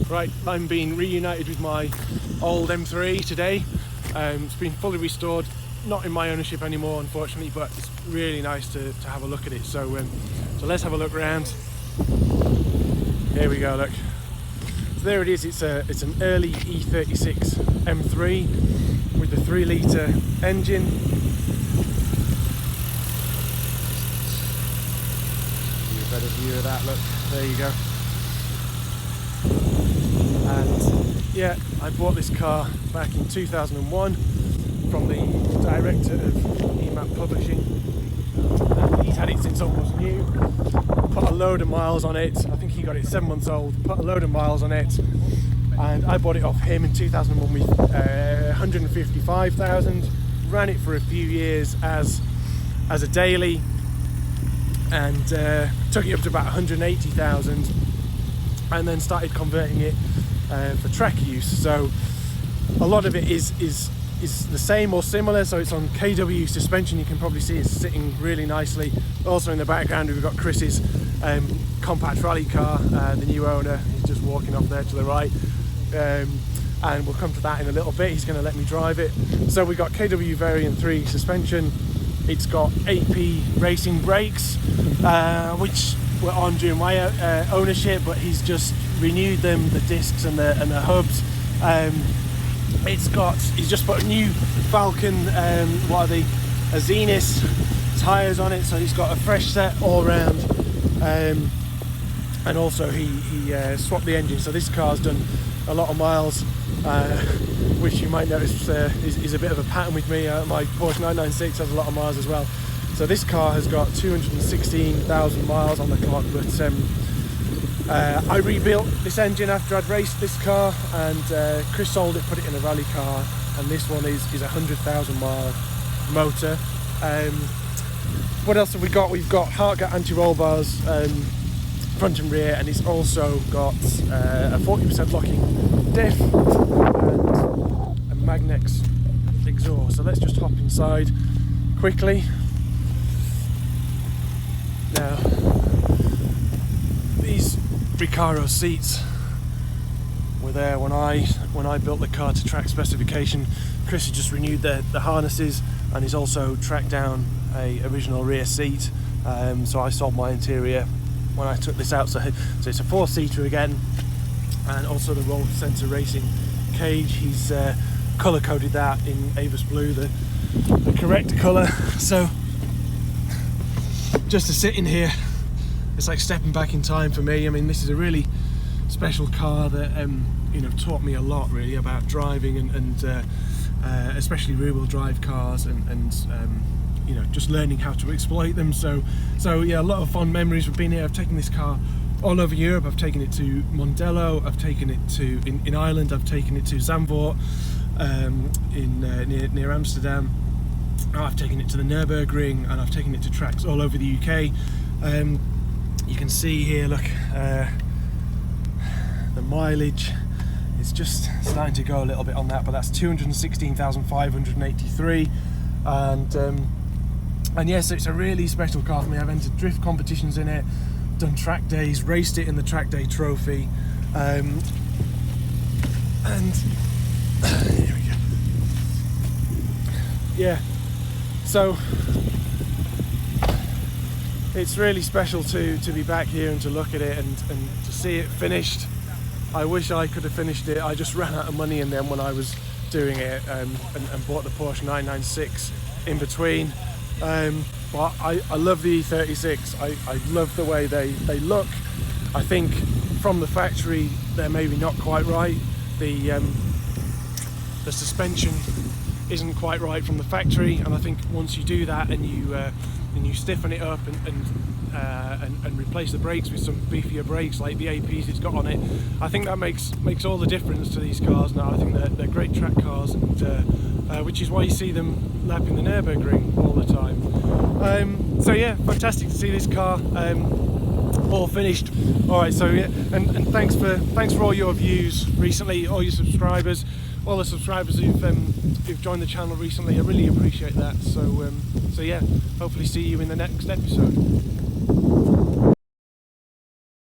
Right, I'm being reunited with my old M3 today. It's been fully restored, not in my ownership anymore unfortunately, but it's really nice to have a look at it. So let's have a look around. Here we go, look. So there it is, it's an early E36 M3 with the 3-litre engine. Give you a better view of that, look, there you go. And yeah, I bought this car back in 2001 from the director of EMAP Publishing. And he's had it since almost new. Put a load of miles on it. I think he got it 7 months old. Put a load of miles on it, and I bought it off him in 2001 with 155,000. Ran it for a few years as a daily, and took it up to about 180,000, and then started converting it for track use. So a lot of it is the same or similar. So it's on KW suspension. You can probably see it's sitting really nicely. Also in the background we've got Chris's compact rally car, the new owner. He's just walking off there to the right, and we'll come to that in a little bit. He's going to let me drive it. So we've got KW variant 3 suspension. It's got AP racing brakes, which were on during my ownership, but he's just renewed them, the discs and the hubs. He's just put a new Falcon, what are they, a Zenith tyres on it, so he's got a fresh set all round. And also he swapped the engine, so this car's done a lot of miles, which you might notice is a bit of a pattern with me. My Porsche 996 has a lot of miles as well. So this car has got 216,000 miles on the clock, but I rebuilt this engine after I'd raced this car, and Chris sold it, put it in a rally car, and this one is a 100,000 mile motor. What else have we got? We've got Hartgate anti-roll bars, front and rear, and it's also got a 40% locking diff and a Magnex exhaust. So let's just hop inside quickly. Now, these Recaro seats were there when I built the car to track specification. Chris has just renewed the harnesses, and he's also tracked down a original rear seat. So I sold my interior when I took this out. So it's a 4-seater again, and also the roll sensor racing cage. He's colour coded that in Avis Blue, the correct colour. So just to sit in here, it's like stepping back in time for me. I mean, this is a really special car that taught me a lot really about driving and especially rear-wheel drive cars, and just learning how to exploit them. So yeah, a lot of fond memories of being here. I've taken this car all over Europe. I've taken it to Mondello, I've taken it to in Ireland, I've taken it to Zandvoort near Amsterdam. I've taken it to the Nürburgring, and I've taken it to tracks all over the UK. You can see here, look, the mileage is just starting to go a little bit on that, but that's 216,583, and yes, it's a really special car for me. I've entered drift competitions in it, done track days, raced it in the track day trophy, and here we go. Yeah, so it's really special to be back here and to look at it and to see it finished. I wish I could have finished it. I just ran out of money in them when I was doing it, and bought the Porsche 996 in between. But I love the E36. I love the way they look. I think from the factory they're maybe not quite right. The suspension isn't quite right from the factory, and I think once you do that and you stiffen it up and replace the brakes with some beefier brakes like the APs it's got on it, I think that makes all the difference to these cars now. I think they're great track cars, and which is why you see them lapping the Nürburgring all the time. So yeah, fantastic to see this car all finished. All right, so yeah, and thanks for all your views recently, all your subscribers, all the subscribers who've joined the channel recently. I really appreciate that. So yeah, hopefully see you in the next episode.